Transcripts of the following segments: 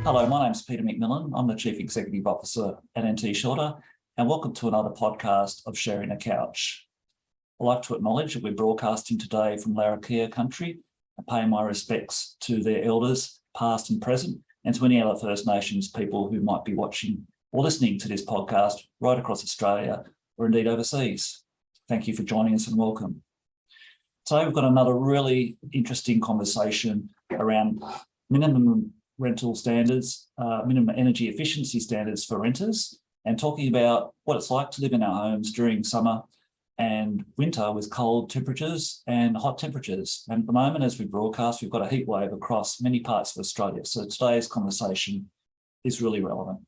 Hello, my name's Peter McMillan. I'm the Chief Executive Officer at NT Shorter, and welcome to another podcast of Sharing a Couch. I'd like to acknowledge that we're broadcasting today from Larrakia country and pay my respects to their elders, past and present, and to any other First Nations people who might be watching or listening to this podcast right across Australia or indeed overseas. Thank you for joining us and welcome. Today we've got another really interesting conversation around minimum rental standards, minimum energy efficiency standards for renters, and talking about what it's like to live in our homes during summer and winter with cold temperatures and hot temperatures. And at the moment, as we broadcast, we've got a heat wave across many parts of Australia. So today's conversation is really relevant.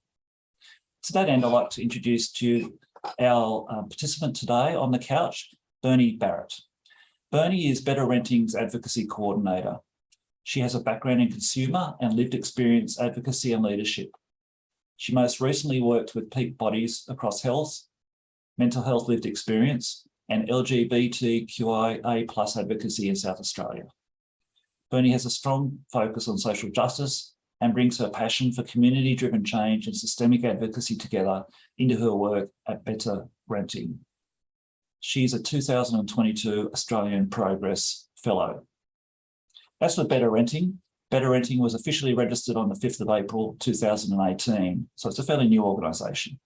To that end, I'd like to introduce to you our participant today on the couch, Barrett. Bernie is Better Renting's Advocacy Coordinator. She has a background in consumer and lived experience advocacy and leadership. She most recently worked with peak bodies across health, mental health lived experience, and LGBTQIA+ advocacy in South Australia. Bernie has a strong focus on social justice and brings her passion for community-driven change and systemic advocacy together into her work at Better Renting. She is a 2022 Australian Progress Fellow. As for Better Renting was officially registered on the 5th of April 2018, so it's a fairly new organisation.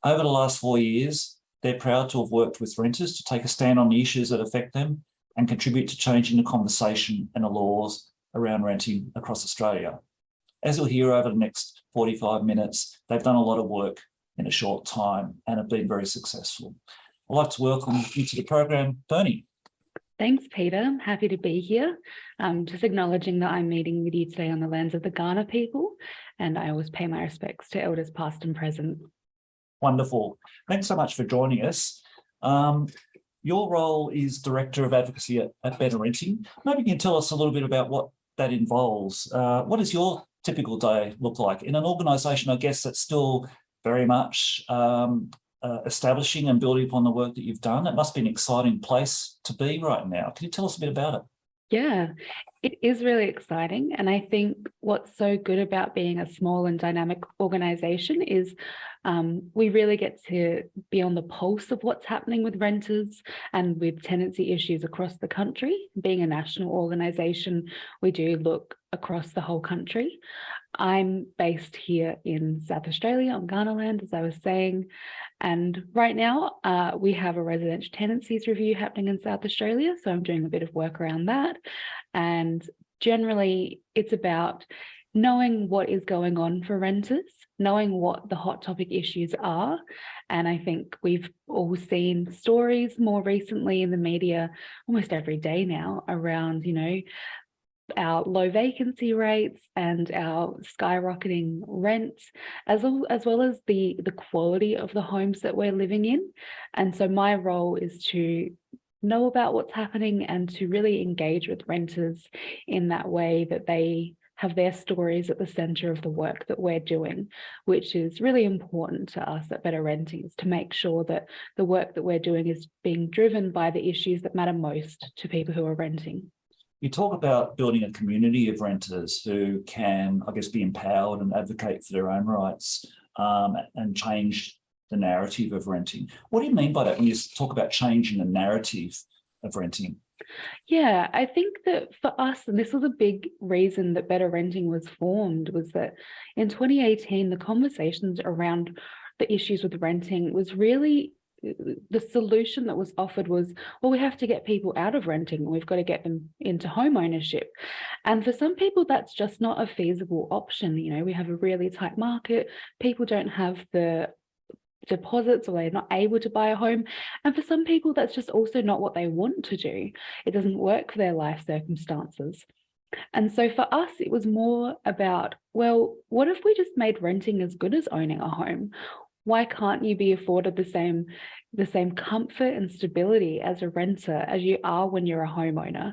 Over the last 4 years, they're proud to have worked with renters to take a stand on the issues that affect them and contribute to changing the conversation and the laws around renting across Australia. As you'll hear over the next 45 minutes, they've done a lot of work in a short time and have been very successful. I'd like to welcome you to the program, Bernie. Thanks, Peter. I'm happy to be here. Just acknowledging that I'm meeting with you today on the lands of the Kaurna people, and I always pay my respects to elders past and present. Wonderful. Thanks so much for joining us. Your role is Director of Advocacy at Better Renting. Maybe you can tell us a little bit about what that involves. What does your typical day look like in an organisation, I guess, that's still very much establishing and building upon the work that you've done? It must be an exciting place to be right now. Can you tell us a bit about it? Yeah, it is really exciting. And I think what's so good about being a small and dynamic organisation is we really get to be on the pulse of what's happening with renters and with tenancy issues across the country. Being a national organisation, we do look across the whole country. I'm based here in South Australia on Kaurna land, as I was saying, and right now we have a residential tenancies review happening in South Australia, so I'm doing a bit of work around that. And generally it's about knowing what is going on for renters, knowing what the hot topic issues are. And I think we've all seen stories more recently in the media almost every day now around, our low vacancy rates and our skyrocketing rents, as well as the quality of the homes that we're living in. And so my role is to know about what's happening and to really engage with renters in that way that they have their stories at the centre of the work that we're doing, which is really important to us at Better Renting, is to make sure that the work that we're doing is being driven by the issues that matter most to people who are renting. You talk about building a community of renters who can, I guess, be empowered and advocate for their own rights and change the narrative of renting. What do you mean by that when you talk about changing the narrative of renting? Yeah, I think that for us, and this was a big reason that Better Renting was formed, was that in 2018, the conversations around the issues with renting was really, the solution that was offered was, well, we have to get people out of renting and we've got to get them into home ownership. And for some people, that's just not a feasible option. We have a really tight market. People don't have the deposits or they're not able to buy a home. And for some people, that's just also not what they want to do. It doesn't work for their life circumstances. And so for us, it was more about, well, what if we just made renting as good as owning a home? Why can't you be afforded the same comfort and stability as a renter as you are when you're a homeowner?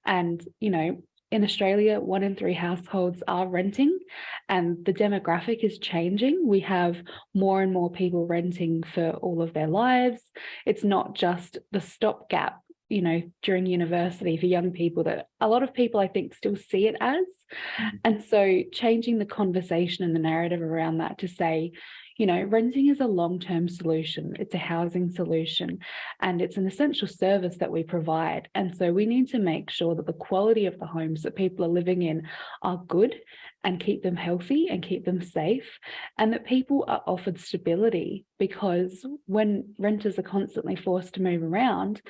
And, in Australia, 1 in 3 households are renting, and the demographic is changing. We have more and more people renting for all of their lives. It's not just the stopgap during university for young people that a lot of people I think still see it as. And so changing the conversation and the narrative around that to say, renting is a long-term solution. It's a housing solution, and it's an essential service that we provide. And so we need to make sure that the quality of the homes that people are living in are good and keep them healthy and keep them safe, and that people are offered stability, because when renters are constantly forced to move around,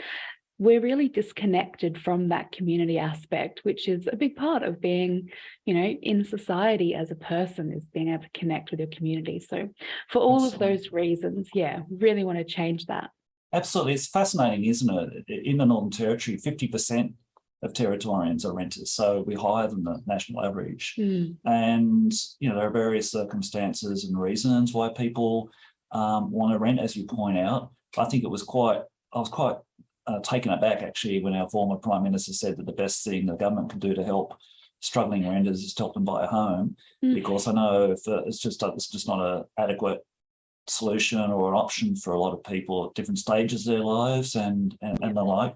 we're really disconnected from that community aspect, which is a big part of being, in society as a person, is being able to connect with your community. So for all of those reasons, really want to change that. Absolutely. It's fascinating, isn't it? In the Northern Territory, 50% of Territorians are renters, so we're higher than the national average. And, there are various circumstances and reasons why people want to rent, as you point out. I was quite taken aback, actually, when our former Prime Minister said that the best thing the government can do to help struggling renters is to help them buy a home, because I know it's just not an adequate solution or an option for a lot of people at different stages of their lives and the like.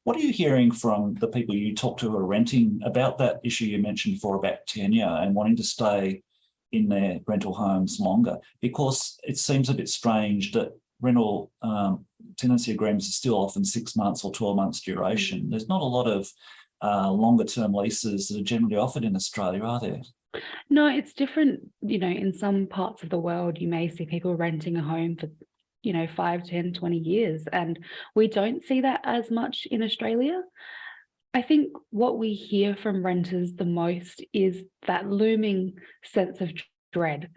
What are you hearing from the people you talk to who are renting about that issue you mentioned before about tenure and wanting to stay in their rental homes longer? Because it seems a bit strange that rental tenancy agreements are still often 6 months or 12 months duration. There's not a lot of longer term leases that are generally offered in Australia, are there? No, it's different. In some parts of the world, you may see people renting a home for 5, 10, 20 years, and we don't see that as much in Australia. I think what we hear from renters the most is that looming sense of dread,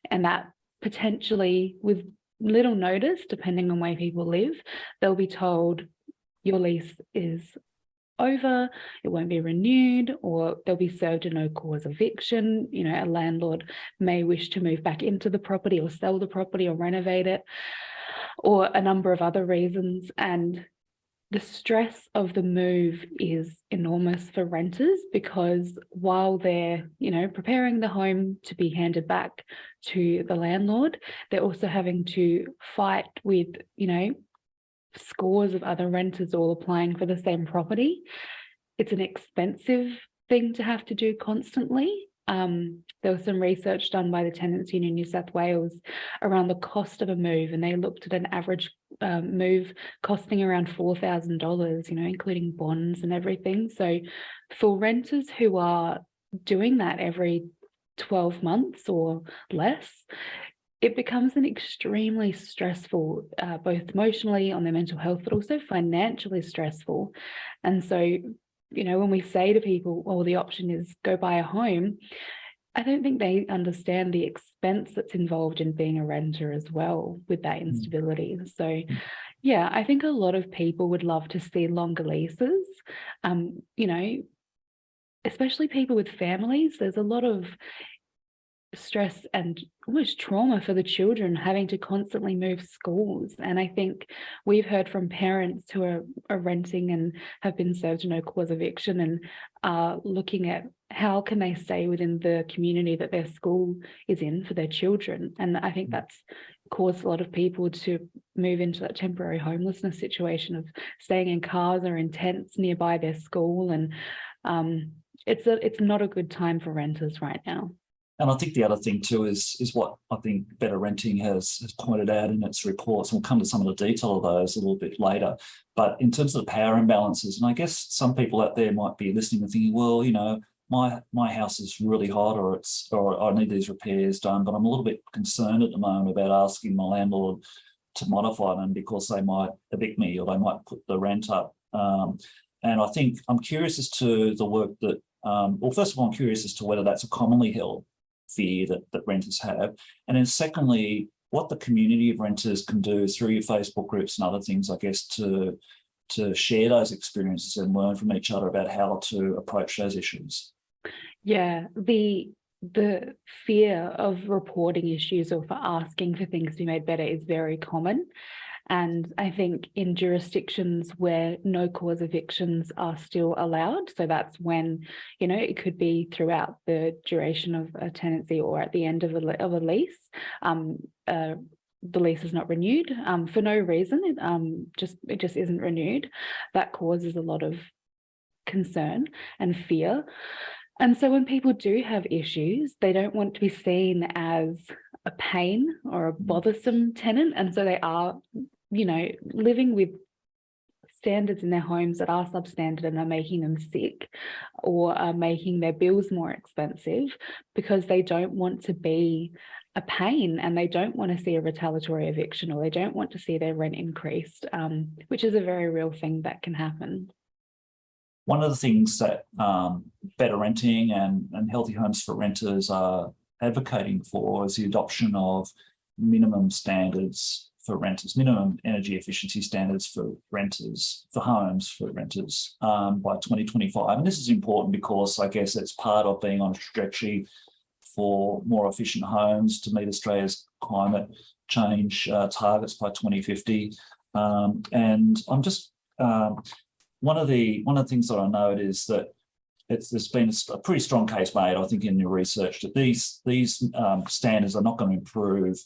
and that potentially with little notice, depending on where people live, they'll be told your lease is over, it won't be renewed, or they'll be served a no-cause eviction. A landlord may wish to move back into the property or sell the property or renovate it, or a number of other reasons. And the stress of the move is enormous for renters, because while they're, preparing the home to be handed back to the landlord, they're also having to fight with, scores of other renters all applying for the same property. It's an expensive thing to have to do constantly. There was some research done by the Tenants Union New South Wales around the cost of a move, and they looked at an average move costing around $4,000, including bonds and everything. So for renters who are doing that every 12 months or less, it becomes an extremely stressful, both emotionally on their mental health, but also financially stressful. And so, when we say to people, well, the option is go buy a home, I don't think they understand the expense that's involved in being a renter as well with that instability. So, I think a lot of people would love to see longer leases, especially people with families. There's a lot of stress and almost trauma for the children having to constantly move schools. And I think we've heard from parents who are renting and have been served a no-cause eviction and are looking at how can they stay within the community that their school is in for their children. And I think that's caused a lot of people to move into that temporary homelessness situation of staying in cars or in tents nearby their school. And it's not a good time for renters right now. And I think the other thing too is what I think Better Renting has pointed out in its reports, and we'll come to some of the detail of those a little bit later. But in terms of the power imbalances, and I guess some people out there might be listening and thinking, well, my house is really hot, or I need these repairs done, but I'm a little bit concerned at the moment about asking my landlord to modify them because they might evict me or they might put the rent up. And I think I'm curious as to the work that, well, first of all, I'm curious as to whether that's a commonly held fear that renters have. And then secondly, what the community of renters can do through your Facebook groups and other things, I guess, to share those experiences and learn from each other about how to approach those issues. Yeah, the fear of reporting issues or for asking for things to be made better is very common. And I think in jurisdictions where no-cause evictions are still allowed, so that's when, it could be throughout the duration of a tenancy or at the end of a lease, the lease is not renewed for no reason. It just isn't renewed. That causes a lot of concern and fear. And so when people do have issues, they don't want to be seen as a pain or a bothersome tenant. And so they are, living with standards in their homes that are substandard and are making them sick or are making their bills more expensive because they don't want to be a pain and they don't want to see a retaliatory eviction or they don't want to see their rent increased, which is a very real thing that can happen. One of the things that Better Renting and Healthy Homes for Renters are advocating for is the adoption of minimum standards for renters, minimum energy efficiency standards for renters, for homes for renters by 2025. And this is important because I guess it's part of being on a trajectory for more efficient homes to meet Australia's climate change targets by 2050. And I'm just one of the things that I note is that there's been a pretty strong case made, I think, in your research that these standards are not going to improve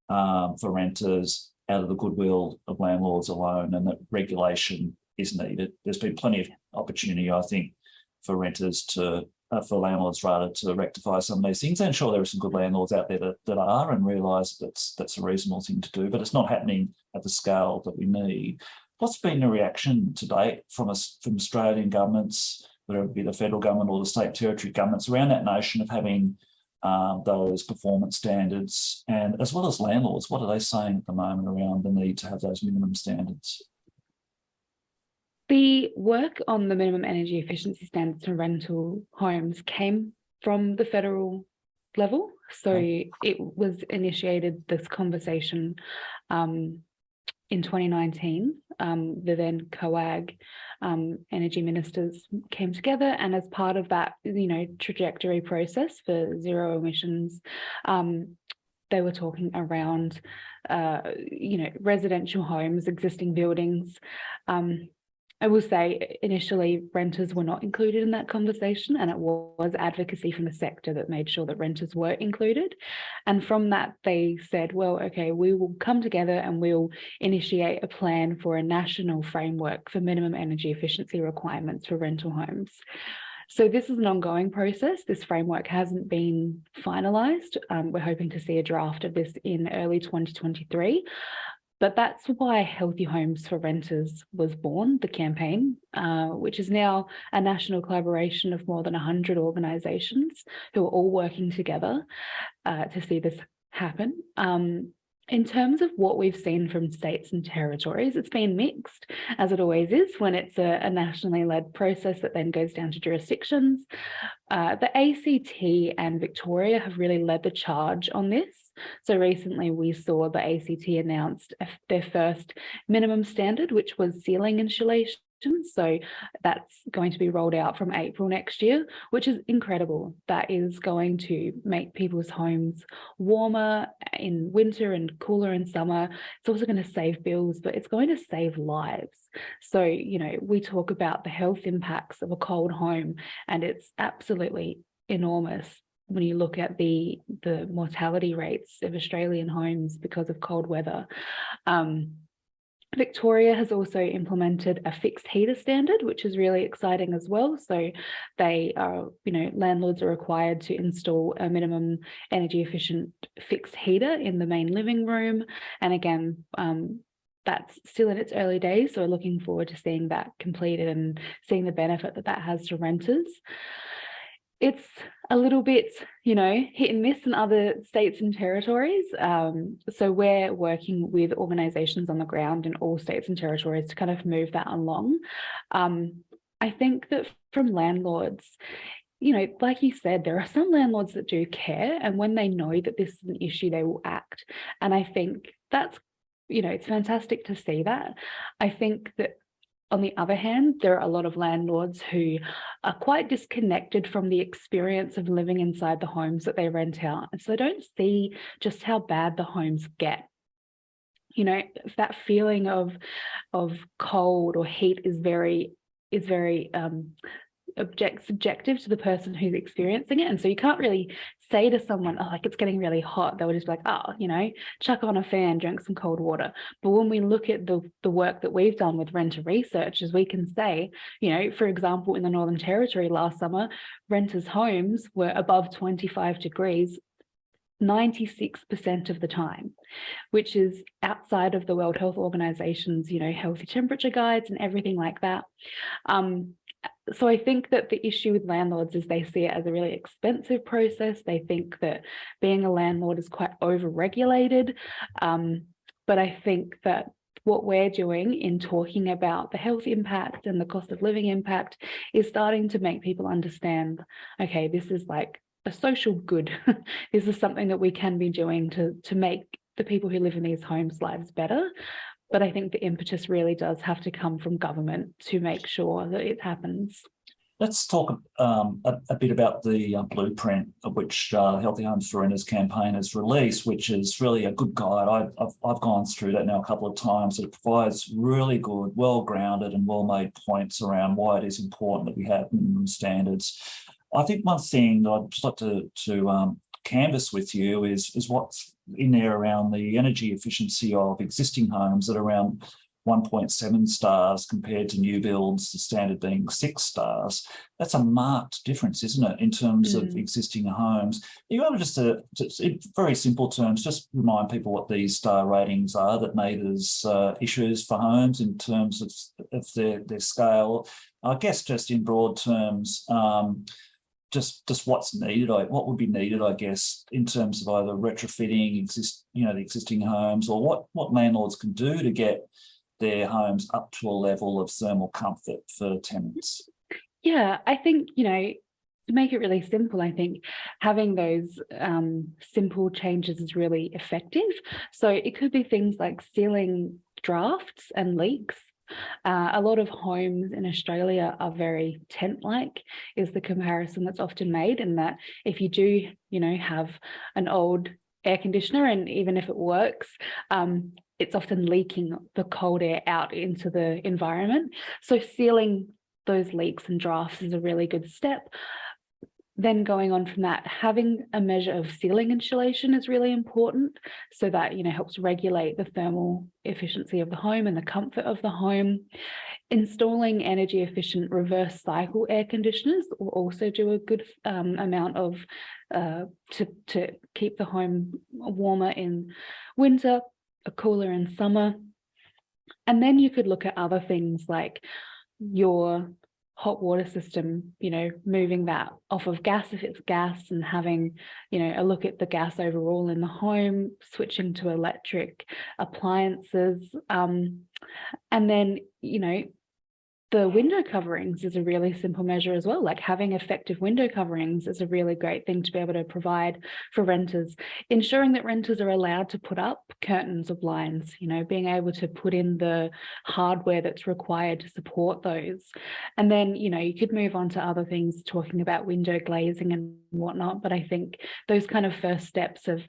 for renters out of the goodwill of landlords alone, and that regulation is needed. There's been plenty of opportunity, I think, for renters for landlords rather, to rectify some of these things. And sure, there are some good landlords out there that are and realise that's a reasonable thing to do, but it's not happening at the scale that we need. What's been the reaction to date from Australian governments, whether it be the federal government or the state territory governments, around that notion of having those performance standards, and as well as landlords? What are they saying at the moment around the need to have those minimum standards? The work on the minimum energy efficiency standards for rental homes came from the federal level. So it was initiated, this conversation, in 2019. The then COAG energy ministers came together, and as part of that, trajectory process for zero emissions, they were talking around, residential homes, existing buildings. I will say initially renters were not included in that conversation, and it was advocacy from the sector that made sure that renters were included. And from that, they said, well, okay, we will come together and we'll initiate a plan for a national framework for minimum energy efficiency requirements for rental homes. So this is an ongoing process. This framework hasn't been finalised. We're hoping to see a draft of this in early 2023. But that's why Healthy Homes for Renters was born, the campaign, which is now a national collaboration of more than 100 organisations who are all working together to see this happen. In terms of what we've seen from states and territories, it's been mixed, as it always is when it's a nationally led process that then goes down to jurisdictions. The ACT and Victoria have really led the charge on this. So recently we saw the ACT announced their first minimum standard, which was ceiling insulation. So that's going to be rolled out from April next year, which is incredible. That is going to make people's homes warmer in winter and cooler in summer. It's also going to save bills, but it's going to save lives. So, we talk about the health impacts of a cold home, and it's absolutely enormous when you look at the mortality rates of Australian homes because of cold weather. Victoria has also implemented a fixed heater standard, which is really exciting as well. So they are, landlords are required to install a minimum energy efficient fixed heater in the main living room. And again, that's still in its early days. So we're looking forward to seeing that completed and seeing the benefit that has to renters. It's a little bit, hit and miss in other states and territories. So we're working with organisations on the ground in all states and territories to kind of move that along. I think that from landlords, like you said, there are some landlords that do care, and when they know that this is an issue, they will act. And I think that's, it's fantastic to see that. I think that on the other hand, there are a lot of landlords who are quite disconnected from the experience of living inside the homes that they rent out. And so they don't see just how bad the homes get. That feeling of cold or heat is very subjective to the person who's experiencing it. And so you can't really say to someone, oh, like it's getting really hot, they would just be like, oh, chuck on a fan, drink some cold water. But when we look at the work that we've done with renter research, is we can say, for example, in the Northern Territory last summer, renters' homes were above 25 degrees 96% of the time, which is outside of the World Health Organization's, healthy temperature guides and everything like that. So I think that the issue with landlords is they see it as a really expensive process. They think that being a landlord is quite over-regulated. But I think that what we're doing in talking about the health impact and the cost of living impact is starting to make people understand, okay, this is like a social good. This is something that we can be doing to make the people who live in these homes' lives better. But I think the impetus really does have to come from government to make sure that it happens. Let's talk a bit about the blueprint of which Healthy Homes for Renters campaign has released, which is really a good guide. I've gone through that now a couple of times. It provides really good, well-grounded and well-made points around why it is important that we have minimum standards. I think one thing that I'd just like to canvass with you is what's in there around the energy efficiency of existing homes at around 1.7 stars compared to new builds, the standard being 6 stars. That's a marked difference, isn't it, in terms of existing homes? Are you able just to, in very simple terms, just remind people what these star ratings are that NABERS issues for homes in terms of their scale? I guess just in broad terms, just what's needed, what would be needed, I guess, in terms of either retrofitting the existing homes, or what landlords can do to get their homes up to a level of thermal comfort for tenants. Yeah, I think, to make it really simple, I think having those simple changes is really effective. So it could be things like ceiling drafts and leaks. A lot of homes in Australia are very tent-like, is the comparison that's often made, in that if you do, have an old air conditioner, and even if it works, it's often leaking the cold air out into the environment. So sealing those leaks and drafts is a really good step. Then going on from that, having a measure of ceiling insulation is really important, so that helps regulate the thermal efficiency of the home and the comfort of the home. Installing energy efficient reverse cycle air conditioners will also do a good amount of to keep the home warmer in winter, cooler in summer. And then you could look at other things like your hot water system, moving that off of gas if it's gas, and having, a look at the gas overall in the home, switching to electric appliances. And then, the window coverings is a really simple measure as well. Like having effective window coverings is a really great thing to be able to provide for renters. Ensuring that renters are allowed to put up curtains or blinds, being able to put in the hardware that's required to support those. And then, you could move on to other things, talking about window glazing and whatnot. But I think those kind of first steps of,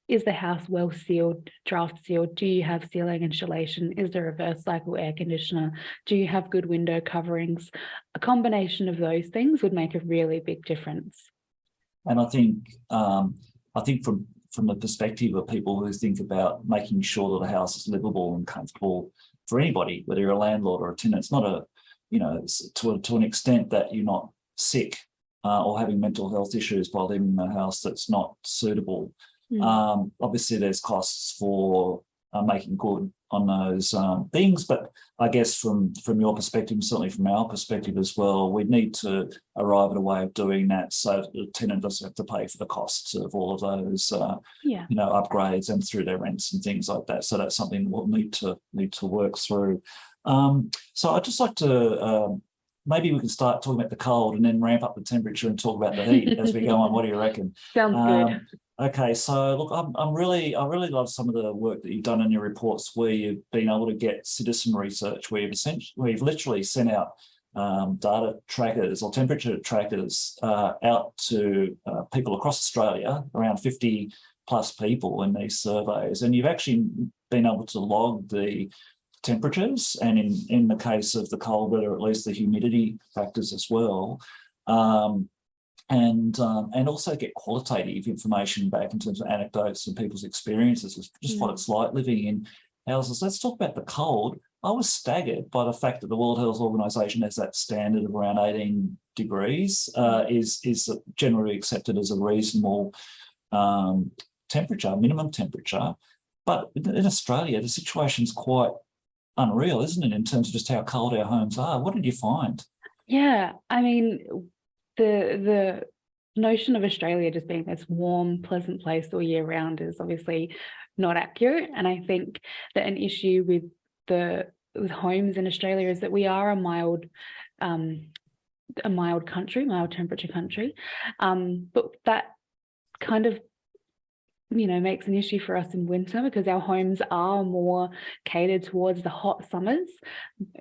is the house well sealed, draft sealed? Do you have ceiling insulation? Is there a reverse cycle air conditioner? Do you have good window coverings? A combination of those things would make a really big difference. And I think from the perspective of people who think about making sure that a house is livable and comfortable for anybody, whether you're a landlord or a tenant, it's not to an extent that you're not sick or having mental health issues by living in a house that's not suitable. Obviously, there's costs for making good on those things, but I guess from your perspective, and certainly from our perspective as well, we need to arrive at a way of doing that so that the tenant doesn't have to pay for the costs of all of those, upgrades and through their rents and things like that. So that's something we'll need to work through. So I'd just like to. Maybe we can start talking about the cold and then ramp up the temperature and talk about the heat as we go on. What do you reckon? Sounds good. Okay, so look, I really love some of the work that you've done in your reports, where you've been able to get citizen research, where you've literally sent out data trackers or temperature trackers out to people across Australia, around 50 plus people in these surveys, and you've actually been able to log the temperatures, and in the case of the cold weather, at least the humidity factors as well. and also get qualitative information back in terms of anecdotes and people's experiences with just what it's like living in houses. Let's talk about the cold. I was staggered by the fact that the World Health Organization has that standard of around 18 degrees, is generally accepted as a reasonable temperature, minimum temperature. But in Australia, the situation's quite unreal, isn't it, in terms of just how cold our homes are? What did you find? Yeah, I mean, the notion of Australia just being this warm, pleasant place all year round is obviously not accurate. And I think that an issue with homes in Australia is that we are a mild country, mild temperature country, but that kind of makes an issue for us in winter because our homes are more catered towards the hot summers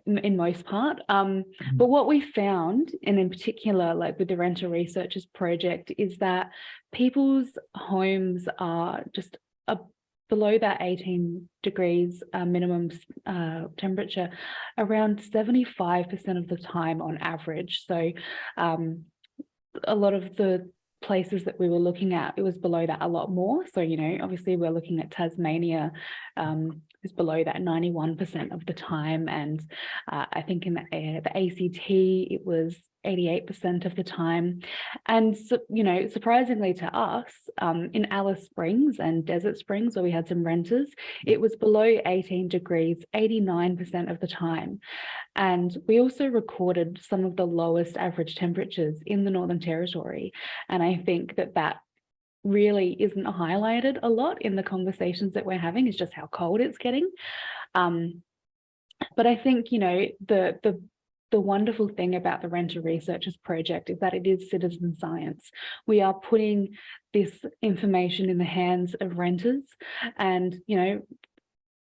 in most part. But what we found, and in particular, like with the Renter Researchers Project, is that people's homes are just below that 18 degrees minimum temperature around 75% of the time on average. So a lot of the places that we were looking at, it was below that a lot more. So, obviously we're looking at Tasmania, is below that 91% of the time. And I think in the ACT, it was 88% of the time. And, surprisingly to us, in Alice Springs and Desert Springs, where we had some renters, it was below 18 degrees, 89% of the time. And we also recorded some of the lowest average temperatures in the Northern Territory. And I think that really isn't highlighted a lot in the conversations that we're having, is just how cold it's getting. But I think, the wonderful thing about the Renter Researchers Project is that it is citizen science. We are putting this information in the hands of renters. And,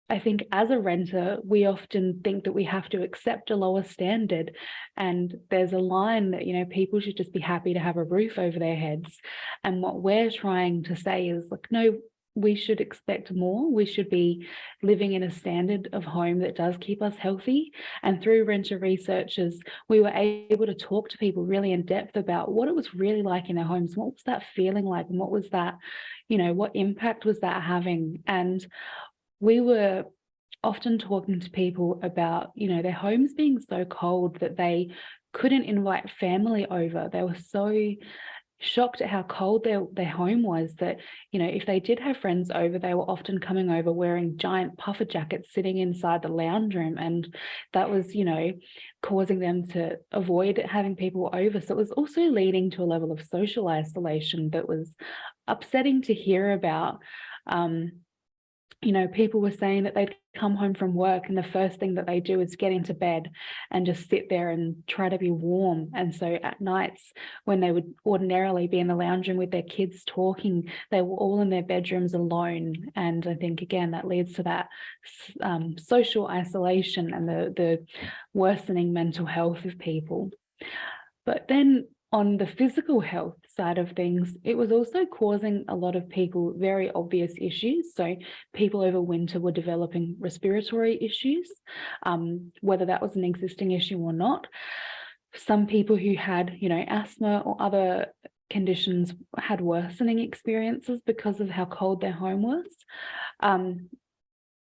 I think as a renter, we often think that we have to accept a lower standard. And there's a line that, people should just be happy to have a roof over their heads. And what we're trying to say is, like, no, we should expect more. We should be living in a standard of home that does keep us healthy. And through Renter Researchers, we were able to talk to people really in depth about what it was really like in their homes. What was that feeling like? And what was that, what impact was that having? And we were often talking to people about, their homes being so cold that they couldn't invite family over. They were so shocked at how cold their home was that, if they did have friends over, they were often coming over wearing giant puffer jackets sitting inside the lounge room. And that was, causing them to avoid having people over. So it was also leading to a level of social isolation that was upsetting to hear about. People were saying that they'd come home from work and the first thing that they do is get into bed and just sit there and try to be warm. And so at nights, when they would ordinarily be in the lounge room with their kids talking, they were all in their bedrooms alone. And I think, again, that leads to that social isolation and the worsening mental health of people. But then on the physical health side of things, it was also causing a lot of people very obvious issues. So people over winter were developing respiratory issues, whether that was an existing issue or not. Some people who had, asthma or other conditions had worsening experiences because of how cold their home was.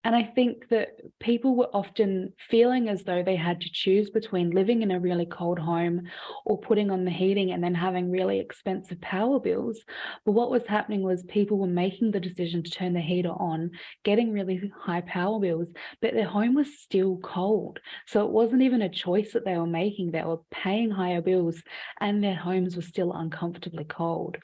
And I think that people were often feeling as though they had to choose between living in a really cold home or putting on the heating and then having really expensive power bills. But what was happening was people were making the decision to turn the heater on, getting really high power bills, but their home was still cold. So it wasn't even a choice that they were making. They were paying higher bills and their homes were still uncomfortably cold.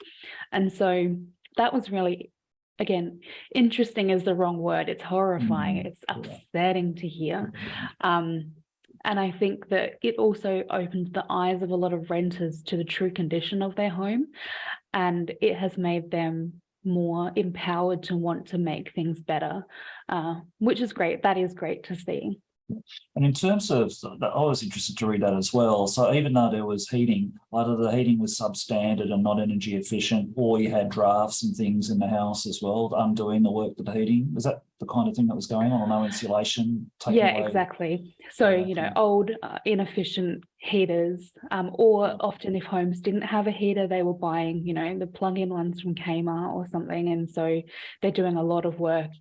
And so that was really, again, interesting is the wrong word. It's horrifying. It's upsetting to hear. And I think that it also opened the eyes of a lot of renters to the true condition of their home. And it has made them more empowered to want to make things better, which is great. That is great to see. And in terms of, I was interested to read that as well. So even though there was heating, either the heating was substandard and not energy efficient, or you had drafts and things in the house as well, undoing the work with the heating. Was that the kind of thing that was going on, or no insulation taking Yeah, away? exactly. So, Okay. old inefficient heaters, or often if homes didn't have a heater, they were buying, the plug-in ones from Kmart or something. And so they're doing a lot of work,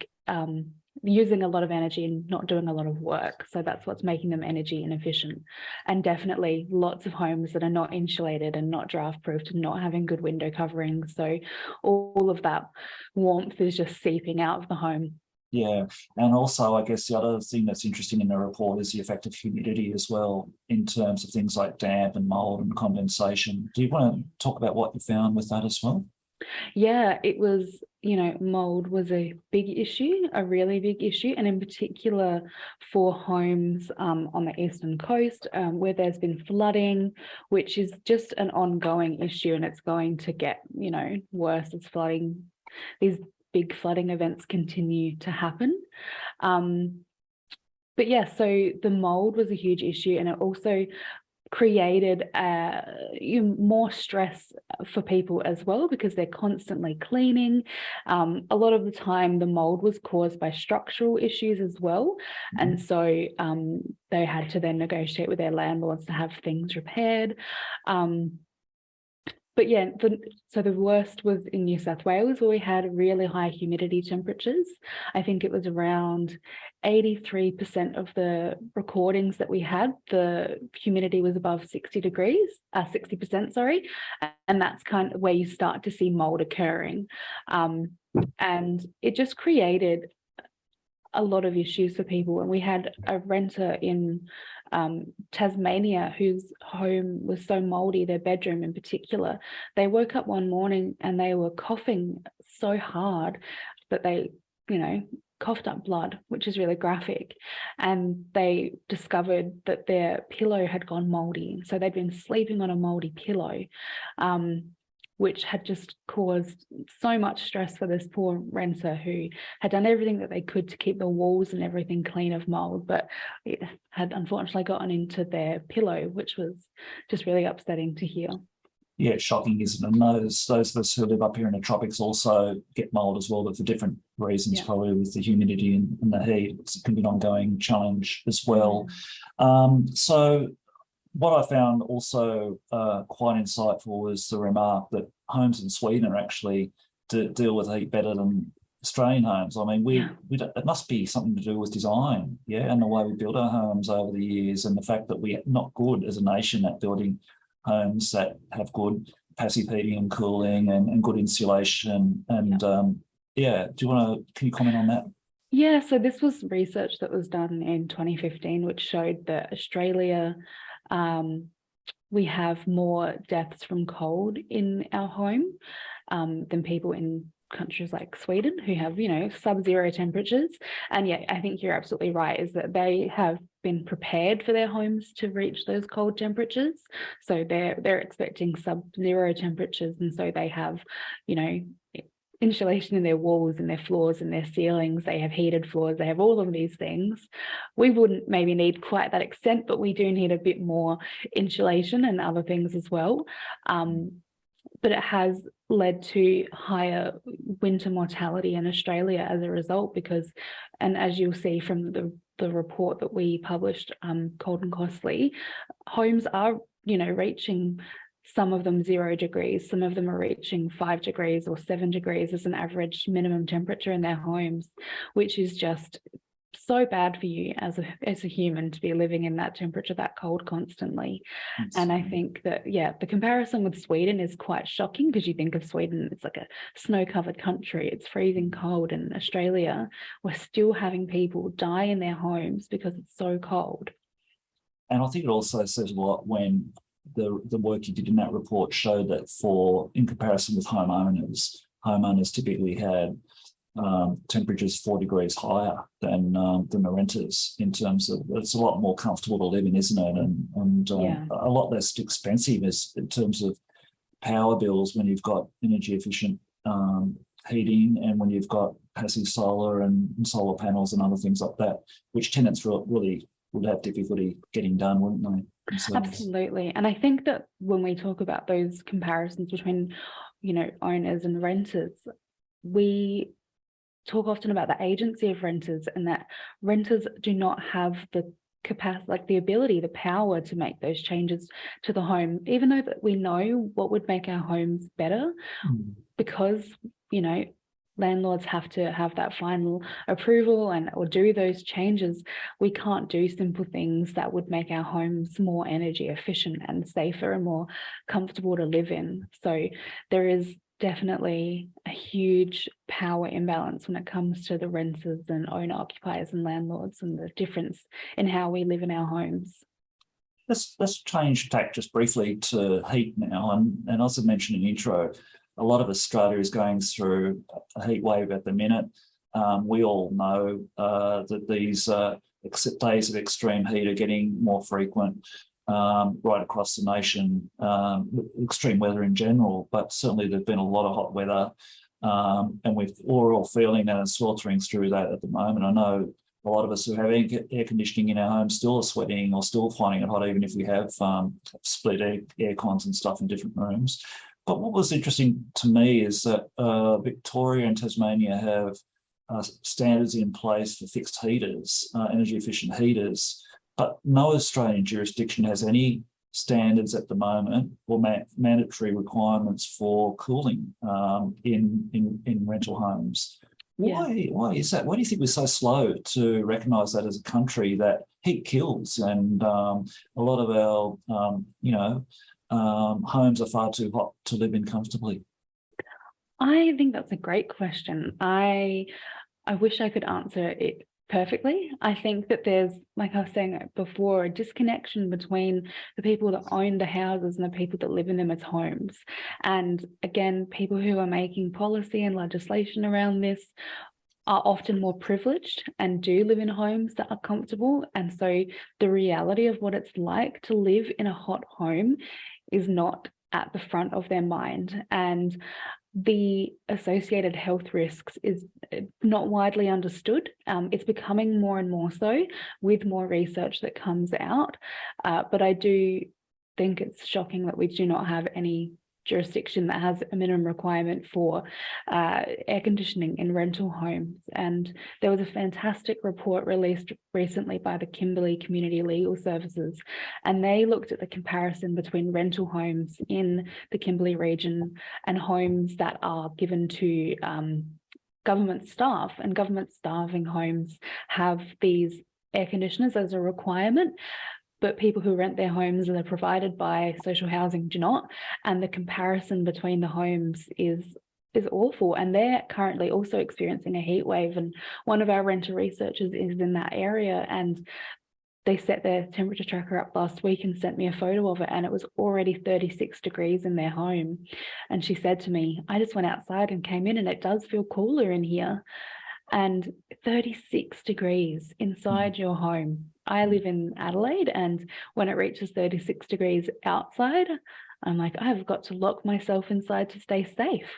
using a lot of energy and not doing a lot of work. So that's what's making them energy inefficient. And definitely lots of homes that are not insulated and not draft proofed and not having good window coverings. So all of that warmth is just seeping out of the home. Yeah, and also I guess the other thing that's interesting in the report is the effect of humidity as well, in terms of things like damp and mold and condensation. Do you want to talk about what you found with that as well? Yeah, it was, mold was a big issue, a really big issue, and in particular for homes on the eastern coast, where there's been flooding, which is just an ongoing issue, and it's going to get, worse as these big flooding events continue to happen. But yeah, so the mold was a huge issue, and it also created more stress for people as well, because they're constantly cleaning. A lot of the time the mold was caused by structural issues as well, and so they had to then negotiate with their landlords to have things repaired. But yeah, so the worst was in New South Wales, where we had really high humidity temperatures. I think it was around 83% of the recordings that we had, the humidity was above 60%, sorry. And that's kind of where you start to see mold occurring. And it just created a lot of issues for people. And we had a renter in Tasmania whose home was so moldy, their bedroom in particular. They woke up one morning and they were coughing so hard that they, coughed up blood, which is really graphic. And they discovered that their pillow had gone moldy. So they'd been sleeping on a moldy pillow. Which had just caused so much stress for this poor renter, who had done everything that they could to keep the walls and everything clean of mold, but it had unfortunately gotten into their pillow, which was just really upsetting to hear. Yeah, it's shocking, isn't it? And those of us who live up here in the tropics also get mold as well, but for different reasons, probably with the humidity and the heat. It can be an ongoing challenge as well. So what I found also quite insightful was the remark that homes in Sweden are actually deal with heat better than Australian homes. I mean, we it must be something to do with design, and the way we build our homes over the years, and the fact that we're not good as a nation at building homes that have good passive heating and cooling and good insulation. And can you comment on that? Yeah, so this was research that was done in 2015, which showed that Australia, we have more deaths from cold in our home than people in countries like Sweden, who have, sub-zero temperatures. And yeah, I think you're absolutely right, is that they have been prepared for their homes to reach those cold temperatures. So they're expecting sub-zero temperatures, and so they have, insulation in their walls and their floors and their ceilings. They have heated floors. They have all of these things. We wouldn't maybe need quite that extent, but we do need a bit more insulation and other things as well. But it has led to higher winter mortality in Australia as a result, because, and as you'll see from the report that we published, Cold and Costly, homes are, reaching, some of them 0 degrees, some of them are reaching 5 degrees or 7 degrees as an average minimum temperature in their homes, which is just so bad for you as a human to be living in that temperature, that cold constantly. And I think that, the comparison with Sweden is quite shocking, because you think of Sweden, it's like a snow-covered country, it's freezing cold. And in Australia, we're still having people die in their homes because it's so cold. And I think it also says a lot when the work you did in that report showed that in comparison with homeowners typically had temperatures 4 degrees higher than the renters, in terms of it's a lot more comfortable to live in, isn't it? And a lot less expensive in terms of power bills when you've got energy efficient heating, and when you've got passive solar and solar panels and other things like that, which tenants really would have difficulty getting done, wouldn't they? Themselves? Absolutely. And I think that when we talk about those comparisons between, owners and renters, we talk often about the agency of renters, and that renters do not have the capacity, like the ability, the power to make those changes to the home, even though that we know what would make our homes better, because, landlords have to have that final approval or do those changes. We can't do simple things that would make our homes more energy efficient and safer and more comfortable to live in. So there is definitely a huge power imbalance when it comes to the renters and owner occupiers and landlords, and the difference in how we live in our homes. Let's change tack just briefly to heat now. And as I mentioned in the intro, a lot of Australia is going through a heat wave at the minute. We all know that these days of extreme heat are getting more frequent right across the nation, extreme weather in general, but certainly there's been a lot of hot weather, and we're all feeling that and sweltering through that at the moment. I know a lot of us who have air conditioning in our homes still are sweating or still finding it hot, even if we have split air cons and stuff in different rooms. But what was interesting to me is that Victoria and Tasmania have standards in place for fixed heaters, energy efficient heaters, but no Australian jurisdiction has any standards at the moment or mandatory requirements for cooling in rental homes. Why is that? Why do you think we're so slow to recognise that as a country, that heat kills, and a lot of our homes are far too hot to live in comfortably? I think that's a great question. I wish I could answer it perfectly. I think that there's, like I was saying before, a disconnection between the people that own the houses and the people that live in them as homes. And again, people who are making policy and legislation around this are often more privileged and do live in homes that are comfortable. And so the reality of what it's like to live in a hot home is not at the front of their mind. And the associated health risks is not widely understood. It's becoming more and more so with more research that comes out. But I do think it's shocking that we do not have any jurisdiction that has a minimum requirement for air conditioning in rental homes. And there was a fantastic report released recently by the Kimberley Community Legal Services, and they looked at the comparison between rental homes in the Kimberley region and homes that are given to government staff. And government staffing homes have these air conditioners as a requirement, but people who rent their homes and are provided by social housing do not. And the comparison between the homes is awful. And they're currently also experiencing a heat wave. And one of our renter researchers is in that area, and they set their temperature tracker up last week and sent me a photo of it, and it was already 36 degrees in their home. And she said to me, I just went outside and came in, and it does feel cooler in here. And 36 degrees inside your home. I live in Adelaide, and when it reaches 36 degrees outside, I'm like, I've got to lock myself inside to stay safe.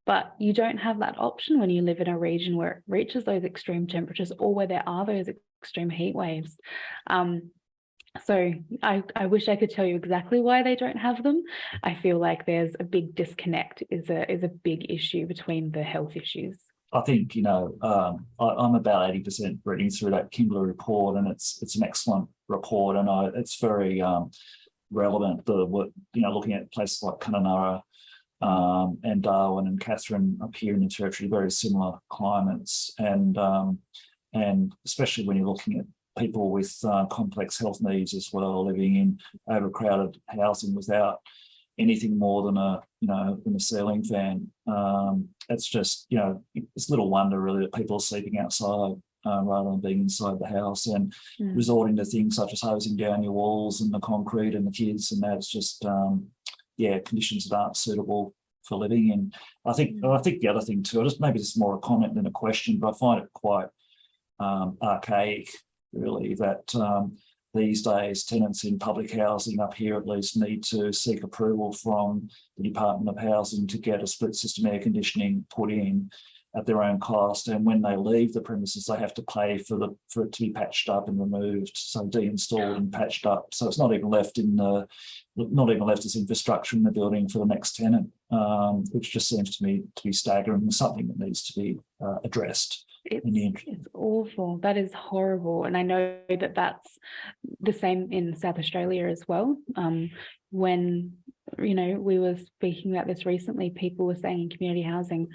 But you don't have that option when you live in a region where it reaches those extreme temperatures, or where there are those extreme heat waves. So I wish I could tell you exactly why they don't have them. I feel like there's a big disconnect, is a big issue between the health issues. I think, I'm about 80% reading through that Kimberley report, and it's an excellent report, and it's very relevant. Looking at places like Kununurra and Darwin and Catherine up here in the Territory, very similar climates, and especially when you're looking at people with complex health needs as well, living in overcrowded housing without anything more than a ceiling fan. It's just, it's little wonder really that people are sleeping outside rather than being inside the house, and resorting to things such as hosing down your walls and the concrete and the kids, and that's just conditions that aren't suitable for living in. I think the other thing too, maybe this is more a comment than a question, but I find it quite archaic really, that these days tenants in public housing up here at least need to seek approval from the Department of Housing to get a split system air conditioning put in. at their own cost, and when they leave the premises, they have to pay for it to be patched up and removed, so deinstalled and patched up. So it's not even left as infrastructure in the building for the next tenant, which just seems to me to be staggering, something that needs to be addressed. It's awful. That is horrible. And I know that that's the same in South Australia as well. When, we were speaking about this recently, people were saying in community housing,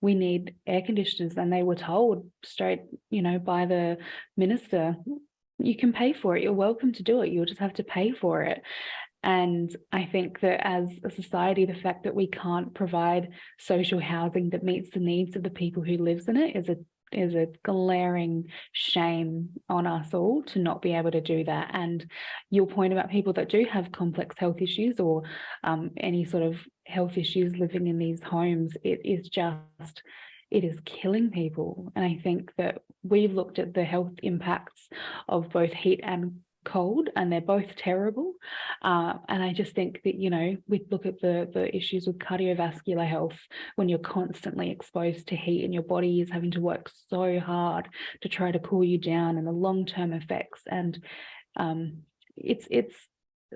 we need air conditioners, and they were told straight, by the minister, you can pay for it. You're welcome to do it. You'll just have to pay for it. And I think that as a society, the fact that we can't provide social housing that meets the needs of the people who lives in it is a glaring shame on us all to not be able to do that. And your point about people that do have complex health issues or any sort of health issues living in these homes, it is killing people. And I think that we've looked at the health impacts of both heat and cold, and they're both terrible. And I just think that, we look at the issues with cardiovascular health when you're constantly exposed to heat and your body is having to work so hard to try to cool you down, and the long-term effects. And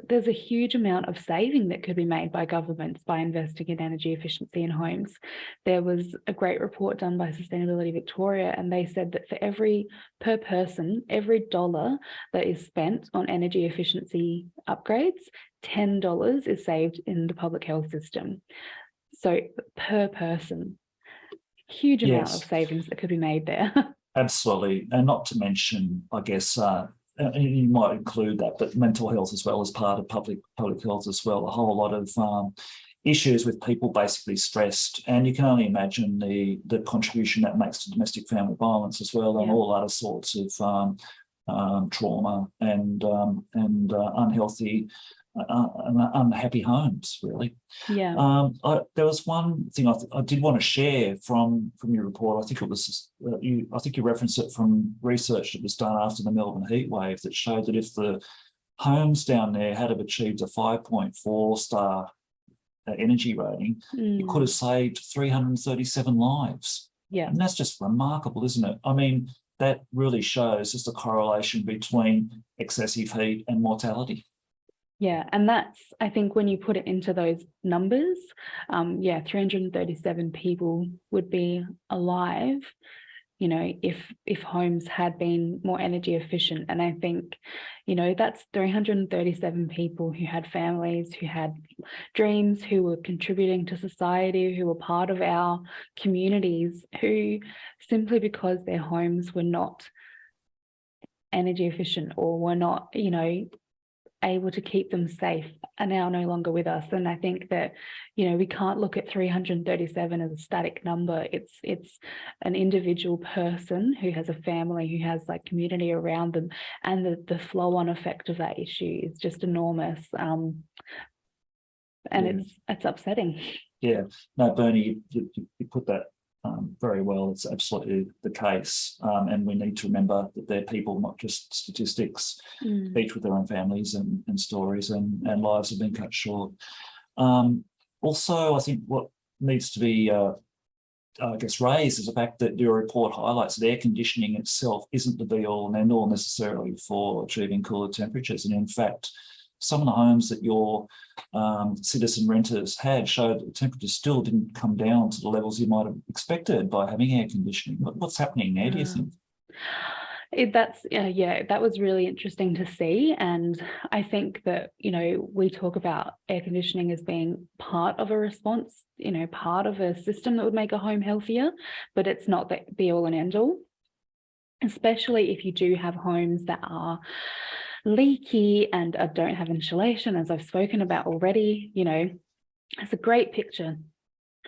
there's a huge amount of saving that could be made by governments by investing in energy efficiency in homes. There was a great report done by Sustainability Victoria, and they said that for every $1 that is spent on energy efficiency upgrades, $10 is saved in the public health system. So per person, huge amount of savings that could be made there. Absolutely. And not to mention, I guess, you might include that, but mental health as well as part of public health as well. A whole lot of issues with people basically stressed, and you can only imagine the contribution that makes to domestic family violence as well, and all other sorts of trauma and unhealthy, unhappy homes, really. Yeah. There was one thing I did want to share from your report. I think it was you referenced it from research that was done after the Melbourne heatwave that showed that if the homes down there had have achieved a 5.4 star energy rating, it could have saved 337 lives. Yeah. And that's just remarkable, isn't it? I mean, that really shows just a correlation between excessive heat and mortality. Yeah, and that's, I think, when you put it into those numbers, 337 people would be alive, if homes had been more energy efficient. And I think, that's 337 people who had families, who had dreams, who were contributing to society, who were part of our communities, who simply because their homes were not energy efficient or were not, able to keep them safe, are now no longer with us. And I think that, we can't look at 337 as a static number. It's an individual person who has a family, who has like community around them, and the flow-on effect of that issue is just enormous. And it's upsetting. Yeah. No, Bernie, you put that very well. It's absolutely the case, and we need to remember that they're people, not just statistics, each with their own families and stories, and lives have been cut short. Also, I think what needs to be raised is the fact that your report highlights that air conditioning itself isn't the be-all and end-all necessarily for achieving cooler temperatures. And in fact, some of the homes that your citizen renters had showed that the temperatures still didn't come down to the levels you might have expected by having air conditioning. What's happening there, do you think? That was really interesting to see. And I think that, we talk about air conditioning as being part of a response, part of a system that would make a home healthier, but it's not the be all and end all, especially if you do have homes that are leaky and don't have insulation, as I've spoken about already. It's a great picture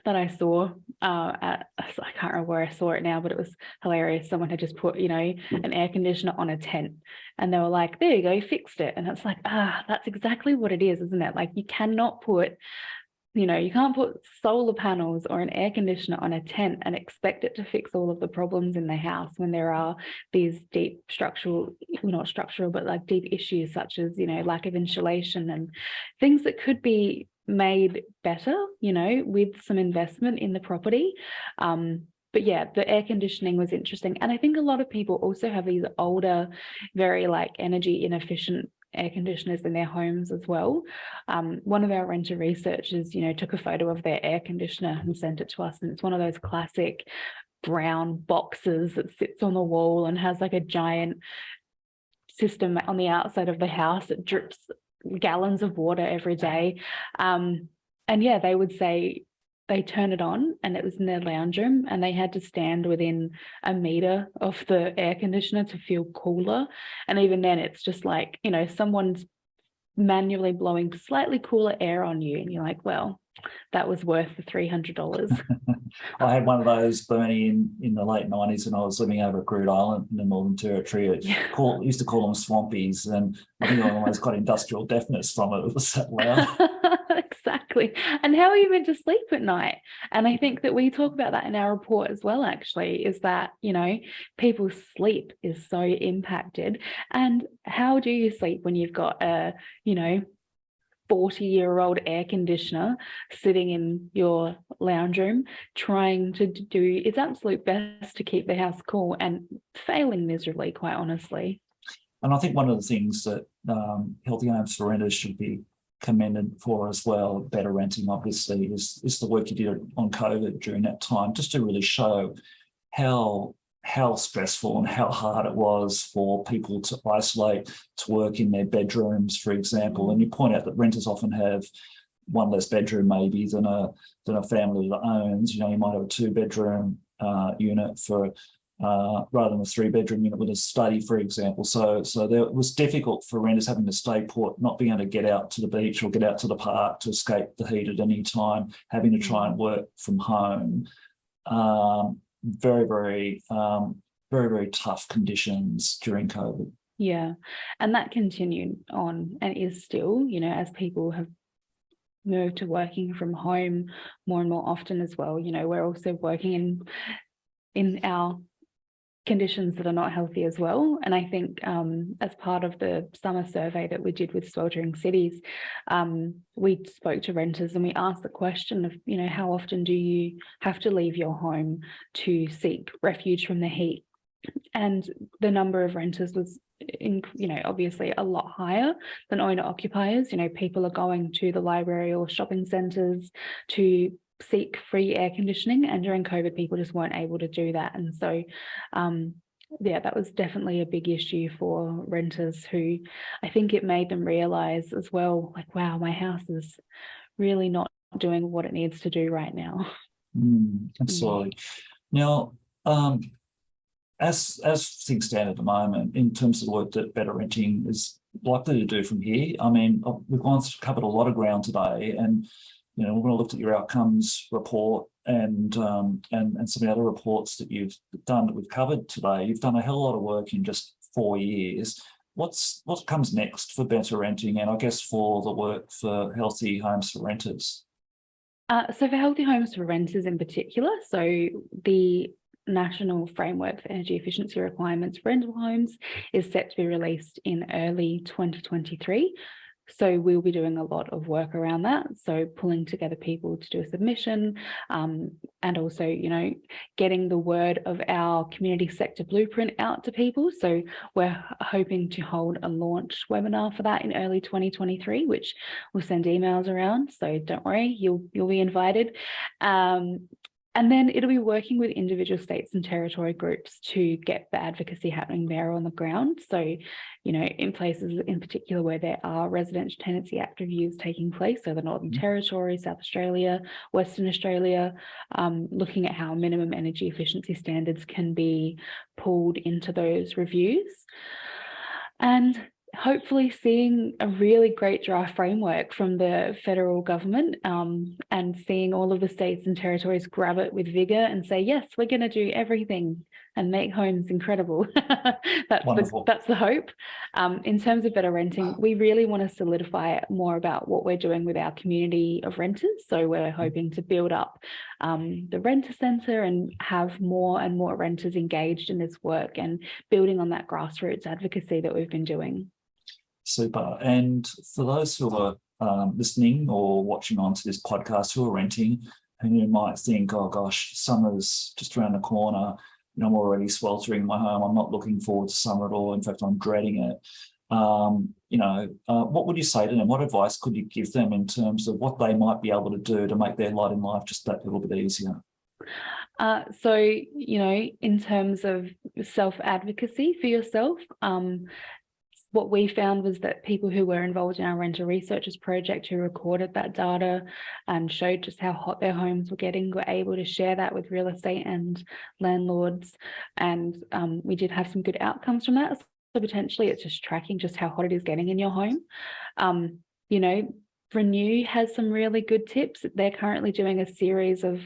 that I saw I can't remember where I saw it now, but it was hilarious. Someone had just put, an air conditioner on a tent, and they were like, there you go, you fixed it. And it's like, that's exactly what it is, isn't it? Like, you cannot put, you can't put solar panels or an air conditioner on a tent and expect it to fix all of the problems in the house when there are these deep deep issues such as, lack of insulation and things that could be made better, with some investment in the property. but yeah, the air conditioning was interesting. And I think a lot of people also have these older, very like energy inefficient air conditioners in their homes as well. One of our renter researchers, took a photo of their air conditioner and sent it to us. And it's one of those classic brown boxes that sits on the wall and has like a giant system on the outside of the house that drips gallons of water every day. And yeah, they would say they turn it on and it was in their lounge room and they had to stand within a meter of the air conditioner to feel cooler. And even then it's just like, someone's manually blowing slightly cooler air on you and you're like, well, that was worth the $300. I had one of those, Bernie, in the late 90s when I was living over at Groote Island in the Northern Territory. Used to call them swampies, and I think I almost got industrial deafness from it. It was that loud. Exactly. And how are you meant to sleep at night? And I think that we talk about that in our report as well, actually, is that, people's sleep is so impacted. And how do you sleep when you've got a, 40-year-old air conditioner sitting in your lounge room trying to do its absolute best to keep the house cool and failing miserably, quite honestly? And I think one of the things that Healthy Homes for Renters should be commended for as well, better renting obviously, is the work you did on COVID during that time, just to really show how stressful and how hard it was for people to isolate, to work in their bedrooms, for example. And you point out that renters often have one less bedroom maybe than a family that owns. You might have a 2-bedroom unit for rather than a 3-bedroom unit with a study, for example. So it was difficult for renters having to stay put, not being able to get out to the beach or get out to the park to escape the heat at any time, having to try and work from home. Very, very, very, very tough conditions during COVID. Yeah, and that continued on and is still, as people have moved to working from home more and more often as well. We're also working in our conditions that are not healthy as well. And I think as part of the summer survey that we did with Sweltering Cities, we spoke to renters and we asked the question of, how often do you have to leave your home to seek refuge from the heat? And the number of renters was, obviously a lot higher than owner occupiers. People are going to the library or shopping centres to seek free air conditioning, and during COVID people just weren't able to do that. And so that was definitely a big issue for renters, who I think it made them realize as well, like, wow, my house is really not doing what it needs to do right now. Absolutely. Now, as things stand at the moment, in terms of the work that Better Renting is likely to do from here, I mean, we've covered a lot of ground today, and we're going to look at your outcomes report and some of the other reports that you've done that we've covered today. You've done a hell of a lot of work in just 4 years. What comes next for Better Renting, and I guess for the work for Healthy Homes for Renters? So for Healthy Homes for Renters in particular, so the National Framework for Energy Efficiency Requirements for Rental Homes is set to be released in early 2023. So we'll be doing a lot of work around that. So pulling together people to do a submission, and also, getting the word of our community sector blueprint out to people. So we're hoping to hold a launch webinar for that in early 2023, which we'll send emails around. So don't worry, you'll be invited. And then it'll be working with individual states and territory groups to get the advocacy happening there on the ground. So, in places in particular where there are Residential Tenancy Act reviews taking place, so the Northern Territory, South Australia, Western Australia, looking at how minimum energy efficiency standards can be pulled into those reviews. And hopefully seeing a really great draft framework from the federal government, and seeing all of the states and territories grab it with vigor and say, yes, we're going to do everything and make homes incredible. That's the hope. In terms of Better Renting, we really want to solidify more about what we're doing with our community of renters. So we're hoping to build up the renter centre and have more and more renters engaged in this work, and building on that grassroots advocacy that we've been doing. Super. And for those who are listening or watching onto this podcast who are renting and you might think, oh gosh, summer's just around the corner. I'm already sweltering in my home. I'm not looking forward to summer at all. In fact, I'm dreading it. What would you say to them? What advice could you give them in terms of what they might be able to do to make their lot in life just that little bit easier? So, in terms of self-advocacy for yourself, what we found was that people who were involved in our Renter Researchers project, who recorded that data and showed just how hot their homes were getting, were able to share that with real estate and landlords. And we did have some good outcomes from that. So potentially it's just tracking just how hot it is getting in your home. Renew has some really good tips. They're currently doing a series of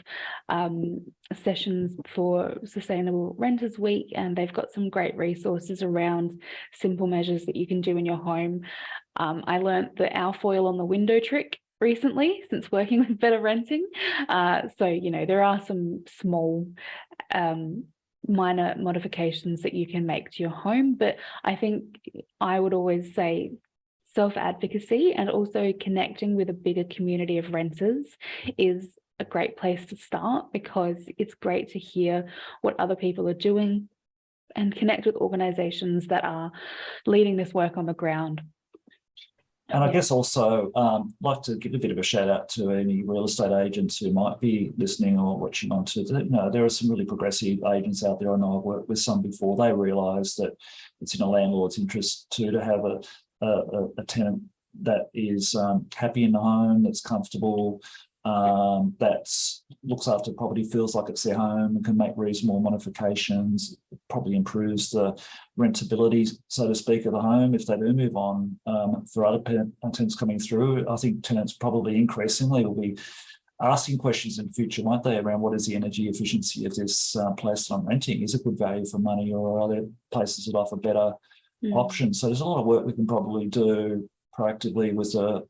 sessions for Sustainable Renters Week, and they've got some great resources around simple measures that you can do in your home. I learned the alfoil on the window trick recently since working with Better Renting. There are some small minor modifications that you can make to your home, but I think I would always say self-advocacy and also connecting with a bigger community of renters is a great place to start, because it's great to hear what other people are doing and connect with organisations that are leading this work on the ground. And I guess also like to give a bit of a shout out to any real estate agents who might be listening or watching on to, there are some really progressive agents out there. I know I've worked with some before. They realise that it's in a landlord's interest too to have a tenant that is happy in the home, that's comfortable, that looks after the property, feels like it's their home, and can make reasonable modifications. It probably improves the rentability, so to speak, of the home if they do move on. For other tenants coming through, I think tenants probably increasingly will be asking questions in the future, won't they, around what is the energy efficiency of this place that I'm renting? Is it good value for money, or are there places that offer better options? So there's a lot of work we can probably do proactively with the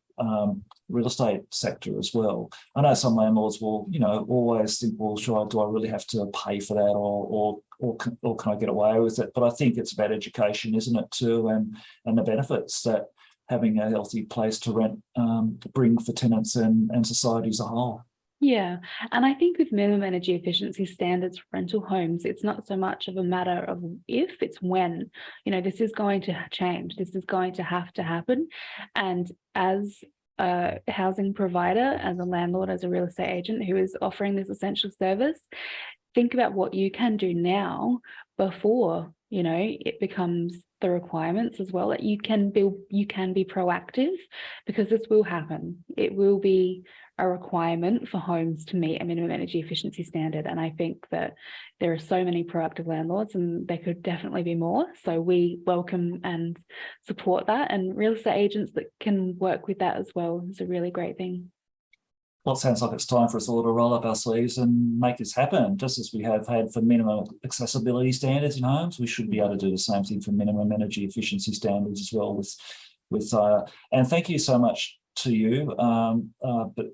real estate sector as well. I know some landlords will, always think, well, do I really have to pay for that, or can I get away with it? But I think it's about education, isn't it, too, and the benefits that having a healthy place to rent bring for tenants and society as a whole. Yeah, and I think with minimum energy efficiency standards for rental homes, it's not so much of a matter of if, it's when. This is going to change. This is going to have to happen. And as a housing provider, as a landlord, as a real estate agent who is offering this essential service, think about what you can do now before, it becomes the requirements as well. That you can be proactive, because this will happen. It will be a requirement for homes to meet a minimum energy efficiency standard. And I think that there are so many proactive landlords, and there could definitely be more. So we welcome and support that, and real estate agents that can work with that as well is a really great thing. Well, it sounds like it's time for us all to roll up our sleeves and make this happen. Just as we have had for minimum accessibility standards in homes, we should be able to do the same thing for minimum energy efficiency standards as well. And thank you so much to you,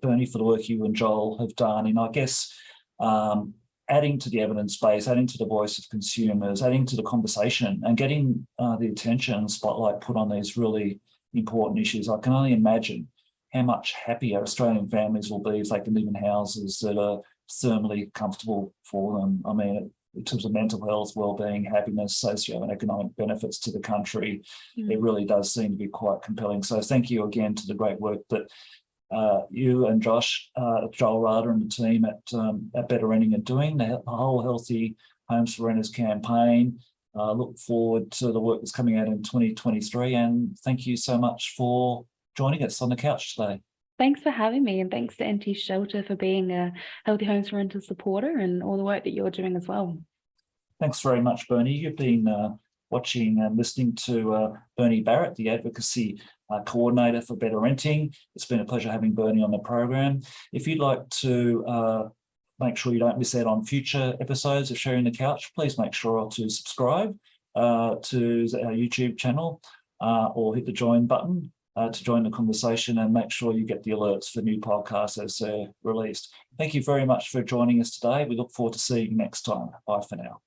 Bernie, for the work you and Joel have done. And I guess adding to the evidence base, adding to the voice of consumers, adding to the conversation, and getting the attention spotlight put on these really important issues. I can only imagine how much happier Australian families will be if they can live in houses that are thermally comfortable for them. I mean, in terms of mental health, well-being, happiness, socio and economic benefits to the country, it really does seem to be quite compelling. So thank you again to the great work that you and Joel Rada and the team at Better Renting are doing, the whole Healthy Homes for Renters campaign. Look forward to the work that's coming out in 2023, and thank you so much for joining us on the couch today. Thanks for having me, and thanks to NT Shelter for being a Healthy Homes for Renters supporter and all the work that you're doing as well. Thanks very much, Bernie. You've been watching and listening to Bernie Barrett, the Advocacy Coordinator for Better Renting. It's been a pleasure having Bernie on the program. If you'd like to make sure you don't miss out on future episodes of Sharing the Couch, please make sure to subscribe to our YouTube channel or hit the join button to join the conversation, and make sure you get the alerts for new podcasts as they're released. Thank you very much for joining us today. We look forward to seeing you next time. Bye for now.